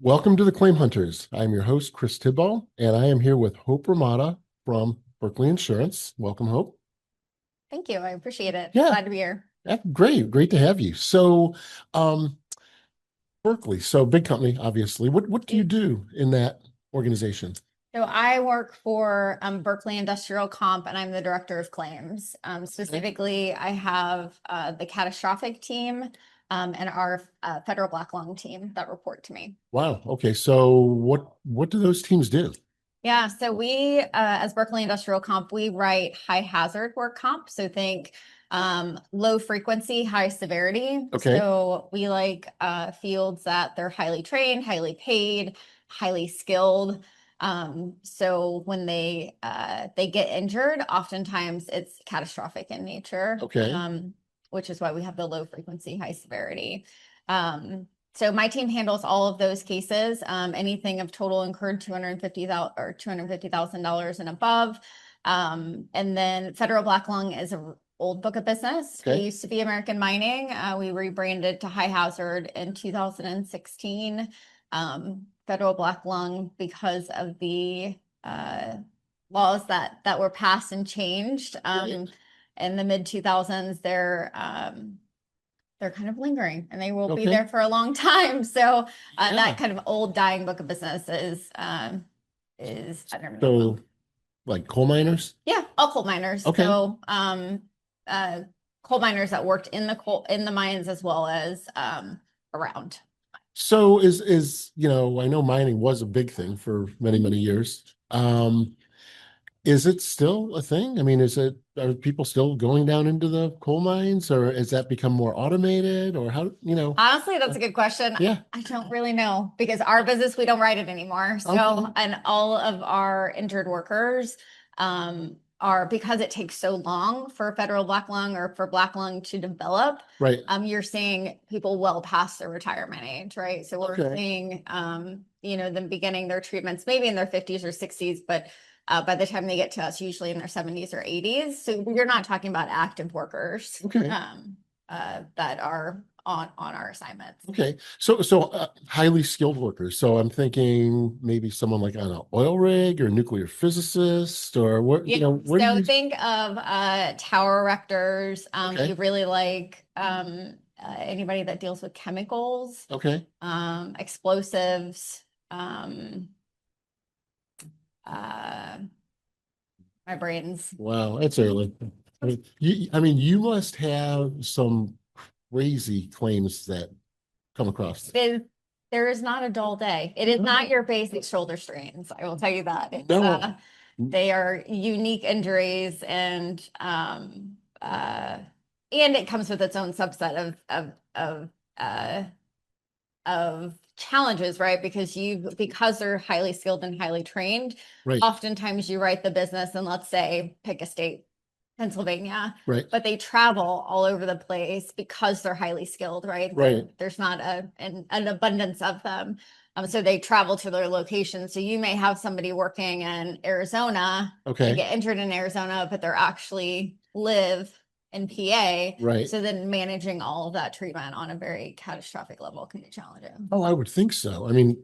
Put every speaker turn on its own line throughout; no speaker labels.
Welcome to the Claim Hunters. I'm your host, Chris Tidball, and I am here with Hope Remetta from Berkley Insurance. Welcome, Hope.
Thank you. I appreciate it.
Yeah,
Glad to be here.
great to have you. Um, Berkley, so big company, obviously. What do you do in that organization?
So I work for Berkley Industrial Comp, and I'm the director of claims.
Okay.
Specifically, I have the catastrophic team and our federal black lung team that report to me.
Wow. Okay. So what do those teams do?
Yeah, so we, as Berkley Industrial Comp, we write high hazard work comp. So think low frequency, high severity.
Okay.
So we like fields that they're highly trained, highly paid, highly skilled. So when they get injured, oftentimes it's catastrophic in nature,
Okay.
which is why we have the low frequency, high severity. So my team handles all of those cases, anything of total incurred 250,000 or $250,000 and above. And then federal black lung is an old book of business. We
Okay.
used to be American Mining. We rebranded to high hazard in 2016. Federal black lung, because of the laws that were passed and changed
Right.
in the mid 2000s, they're kind of lingering and they will be
Okay.
there for a long time. So that
Yeah.
kind of old dying book of business is under me.
So like coal miners?
Yeah, all coal miners.
Okay.
So uh, coal miners that worked in the mines as well as around.
So I know mining was a big thing for many years. Is it still a thing? I mean, are people still going down into the coal mines, or has that become more automated, or
Honestly, that's
uh,
a good question.
yeah.
I don't really know because our business, we don't write it anymore.
Okay.
So, and all of our injured workers are because it takes so long for federal black lung or for black lung to develop.
Right.
You're seeing people well past their retirement age, right? So we're
Okay.
seeing, them beginning their treatments maybe in their 50s or 60s, but by the time they get to us, usually in their 70s or 80s. So you're not talking about active workers
Okay.
that are on our assignments.
Okay. So highly skilled workers. So I'm thinking maybe someone like on an oil rig or nuclear physicist or
Yeah.
where do
So
you?
think of tower erectors. We
Okay.
really like anybody that deals with chemicals,
Okay.
explosives. Uh, my brain's
Wow, that's early. You must have some crazy claims that come across.
is there is not a dull day. It is not your basic shoulder strains. I will tell you that.
No.
They are unique injuries and it comes with its own subset uh of challenges, right? Because they're highly skilled and highly trained,
Right,
oftentimes you write the business and let's say pick a state, Pennsylvania,
right,
but they travel all over the place because they're highly skilled, right?
right.
There's not an abundance of them. So they travel to their location. So you may have somebody working in Arizona and
Okay,
get injured in Arizona, but they're actually live in PA.
right.
So then managing all of that treatment on a very catastrophic level can be challenging.
Oh, I would think so. I mean,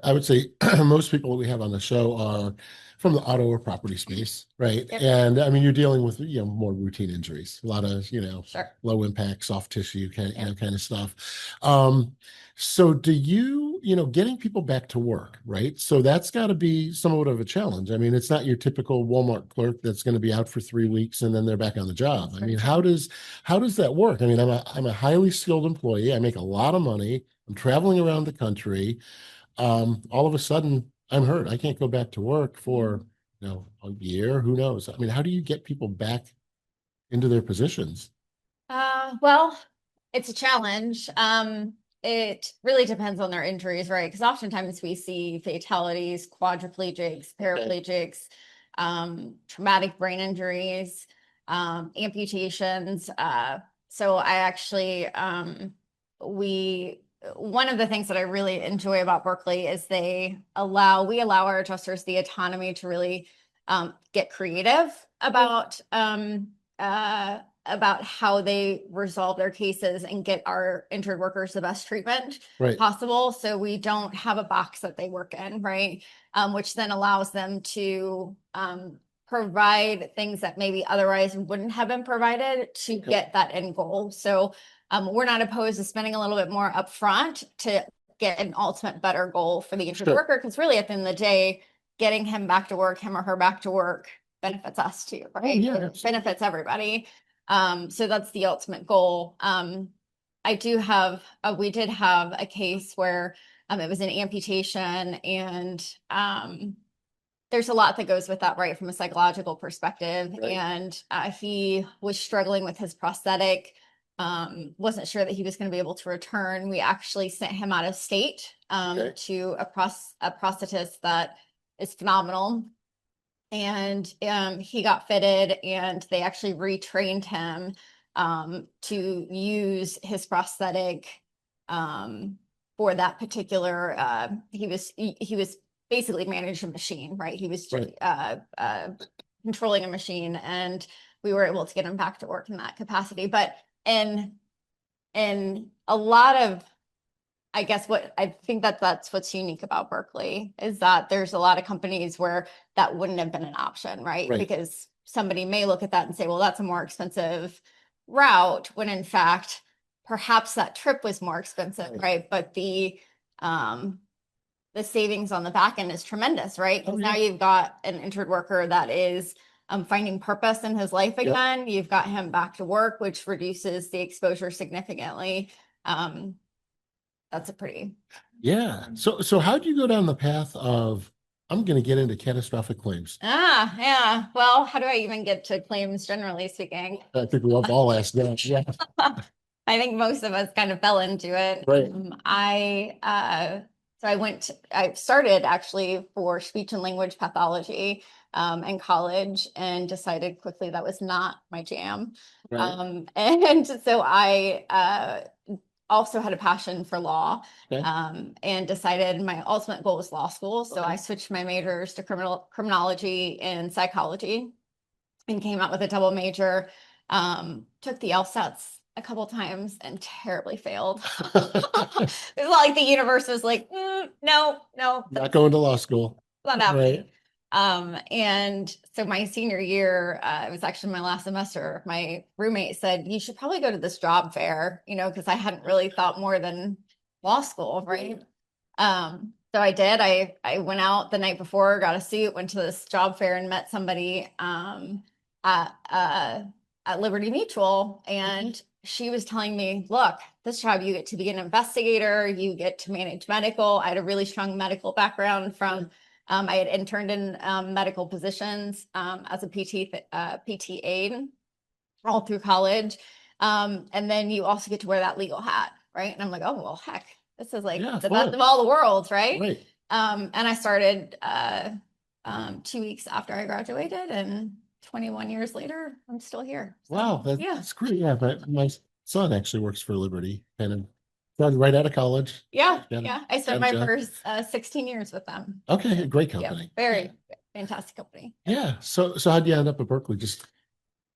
I would say most people that we have on the show are from the auto or property space, right?
Yep.
And I mean, you're dealing with, more routine injuries, a lot of,
Sure.
low impact, soft tissue
Yep.
kind of stuff. So do getting people back to work, right? So that's got to be somewhat of a challenge. I mean, it's not your typical Walmart clerk that's going to be out for 3 weeks and then they're back on the job. I mean, how does that work? I mean, I'm a highly skilled employee. I make a lot of money. I'm traveling around the country. All of a sudden, I'm hurt. I can't go back to work for, a year. Who knows? I mean, how do you get people back into their positions?
Well, it's a challenge. It really depends on their injuries, right? Because oftentimes we see fatalities, quadriplegics,
Okay.
paraplegics, traumatic brain injuries, amputations. So I actually, we, one of the things that I really enjoy about Berkeley is we allow our adjusters the autonomy to really get creative about about how they resolve their cases and get our injured workers the best treatment
Right.
possible. So we don't have a box that they work in, right? Which then allows them to provide things that maybe otherwise wouldn't have been provided to get that end goal. So we're not opposed to spending a little bit more upfront to get an ultimate better goal for the injured worker, because really at the end of the day, getting him back to work, him or her back to work, benefits us too, right?
Oh, yeah,
it benefits everybody. So that's the ultimate goal. I do have, we did have a case where it was an amputation, and there's a lot that goes with that, right, from a psychological perspective.
Right.
And he was struggling with his prosthetic, wasn't sure that he was going to be able to return. We actually sent him out of state to a prosthetist that is phenomenal. And he got fitted, and they actually retrained him to use his prosthetic for that particular. He was basically managing a machine, right? He was controlling a machine, and we were able to get him back to work in that capacity. But in a lot of, I guess what I think that's what's unique about Berkley is that there's a lot of companies where that wouldn't have been an option, right? Because somebody may look at that and say, well, that's a more expensive route, when in fact, perhaps that trip was more expensive, right? But the savings on the back end is tremendous, right? Because now you've got an injured worker that is finding purpose in his life again. You've got him back to work, which reduces the exposure significantly. That's a pretty.
Yeah. So how do you go down the path of, I'm going to get into catastrophic claims?
Yeah. Well, how do I even get to claims, generally speaking?
I think we all asked that. Yeah.
I think most of us kind of fell into it.
Right.
I started actually for speech and language pathology in college, and decided quickly that was not my jam.
Right.
And so I also had a passion for law, and decided my ultimate goal was law school. So I switched my majors to criminology and psychology, and came out with a double major. Took the LSATs a couple times and terribly failed. It's like the universe was like, no,
not going to law school.
Not happening. And so my senior year, it was actually my last semester, my roommate said, you should probably go to this job fair, because I hadn't really thought more than law school, right? So I did. I went out the night before, got a suit, went to this job fair, and met somebody at Liberty Mutual, and she was telling me, look, this job, you get to be an investigator, you get to manage medical. I had a really strong medical background from I had interned in medical positions as a PT aide all through college. And then you also get to wear that legal hat, right? And I'm like, oh, well, heck, this is like the best of all the worlds, right? And I started 2 weeks after I graduated, and 21 years later, I'm still here. So,
wow, that's great. Yeah, but my son actually works for Liberty, kind of started right out of college.
Yeah. I spent my first 16 years with them.
Okay, a great company.
Yeah, very fantastic company.
Yeah. So how'd you end up at Berkley? Just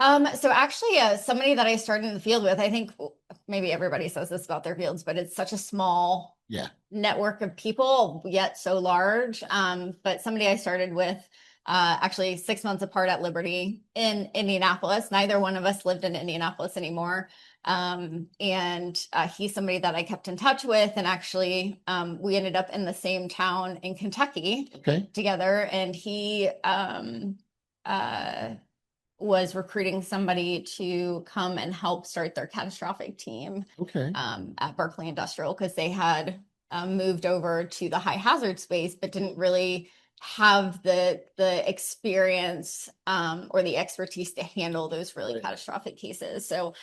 so actually, somebody that I started in the field with, I think maybe everybody says this about their fields, but it's such a small network of people, yet so large. But somebody I started with actually 6 months apart at Liberty in Indianapolis. Neither one of us lived in Indianapolis anymore. And he's somebody that I kept in touch with, and actually we ended up in the same town in Kentucky together, and he was recruiting somebody to come and help start their catastrophic team at Berkley Industrial, because they had moved over to the high hazard space, but didn't really have the experience or the expertise to handle those really catastrophic cases. So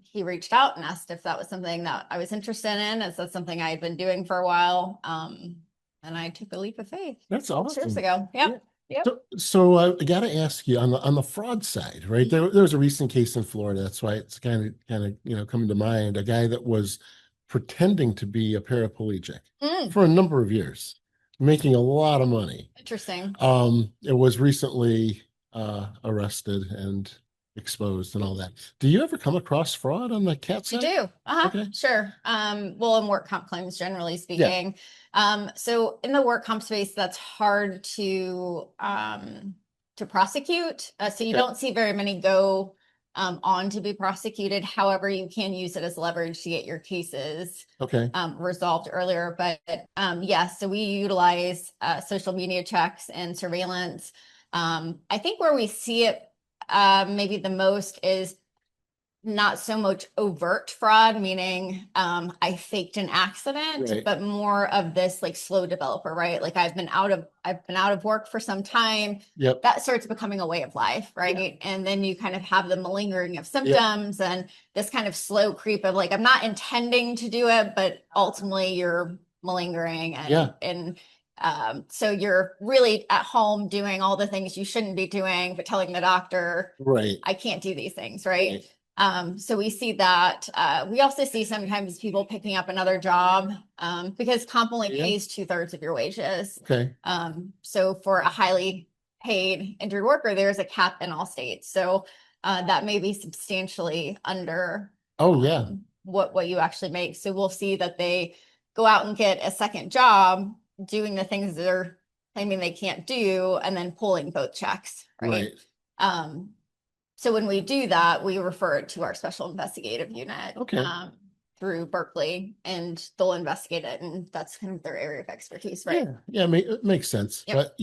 he reached out and asked if that was something that I was interested in, as that's something I had been doing for a while. And I took a leap of faith.
That's awesome.
Years ago. Yep.
So I got to ask you on the fraud side, right? There was a recent case in Florida. That's why it's kind of coming to mind. A guy that was pretending to be a paraplegic for a number of years, making a lot of money.
Interesting.
It was recently arrested, and exposed and all that. Do you ever come across fraud on the cat
You
side?
do.
Okay.
Sure. Well, in work comp claims, generally
Yeah.
speaking. So in the work comp space, that's hard to prosecute. So you
Okay.
don't see very many go on to be prosecuted. However, you can use it as leverage to get your cases
Okay.
resolved earlier. But yes, so we utilize social media checks and surveillance. I think where we see it maybe the most is not so much overt fraud, meaning I faked an accident,
Right.
but more of this like slow developer, right? Like I've been out of work for some time.
Yep.
That starts becoming a way of life, right?
Yeah.
And then you kind of have the malingering of
Yep.
symptoms and this kind of slow creep of like, I'm not intending to do it, but ultimately you're malingering
Yeah.
and so you're really at home doing all the things you shouldn't be doing, but telling the doctor,
Right.
I can't do these things, right?
Right.
So we see that. We also see sometimes people picking up another job because comp only
Yeah.
pays 2/3 of your wages.
Okay.
So for a highly paid injured worker, there's a cap in all states. So that may be substantially under
Oh, yeah.
what you actually make. So we'll see that they go out and get a second job doing the things that they're claiming they can't do and then pulling both checks, right?
Right.
So when we do that, we refer it to our special investigative unit
Okay.
through Berkley, and they'll investigate it, and that's kind of their area of expertise, right?
Yeah. Yeah. It makes sense.
Yep.
But,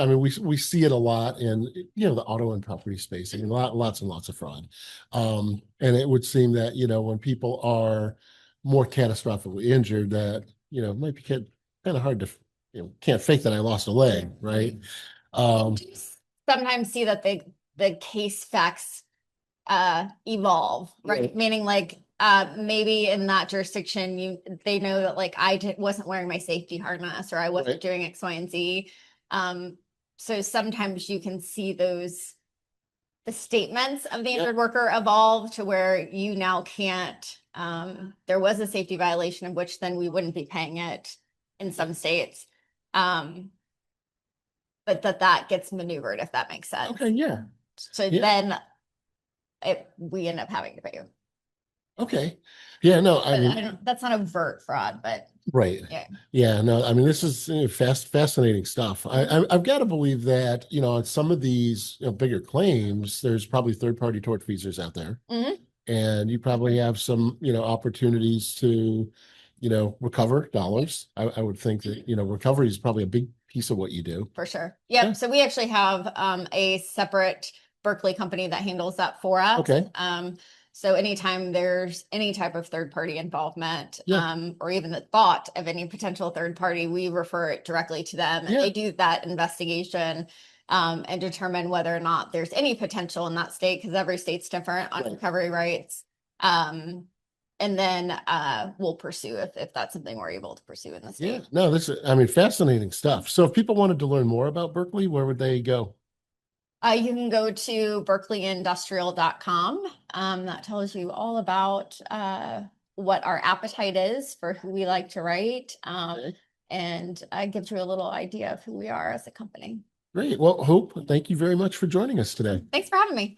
I mean, we see it a lot in, the auto and property space. I mean, lots and lots of fraud. And it would seem that, when people are more catastrophically injured, that, it might be kind of hard to, can't fake that I lost a leg, right? Um,
Sometimes see that the case facts evolve, right?
Right.
Meaning like maybe in that jurisdiction they know that like wasn't wearing my safety harness or I wasn't
Right.
doing X, Y, and Z. So sometimes you can see the statements of the
Yep.
injured worker evolve to where you now can't there was a safety violation of which then we wouldn't be paying it in some states. But that gets maneuvered, if that makes sense.
Okay. Yeah.
So
Yeah.
then we end up having to pay you.
Okay. Yeah. No, I
But
mean,
that's not overt fraud, but
right.
yeah.
Yeah. No, I mean, this is fascinating stuff. I've got to believe that, on some of these bigger claims, there's probably third-party tortfeasors out there.
Mhm.
And you probably have some, opportunities to, recover dollars. I would think that, recovery is probably a big piece of what you do.
For sure. Yep.
Yeah.
So we actually have a separate Berkley company that handles that for us.
Okay.
So anytime there's any type of third party involvement,
Yeah.
or even the thought of any potential third party, we refer it directly to them. And
Yeah.
they do that investigation and determine whether or not there's any potential in that state, because every state's different on
Right.
recovery rights. And then we'll pursue if that's something we're able to pursue in the
Yeah.
state.
No, I mean, fascinating stuff. So if people wanted to learn more about Berkeley, where would they go?
You can go to berkleyindustrial.com. That tells you all about what our appetite is for who we like to write,
Okay.
and gives you a little idea of who we are as a company.
Great. Well, Hope, thank you very much for joining us today.
Thanks for having me.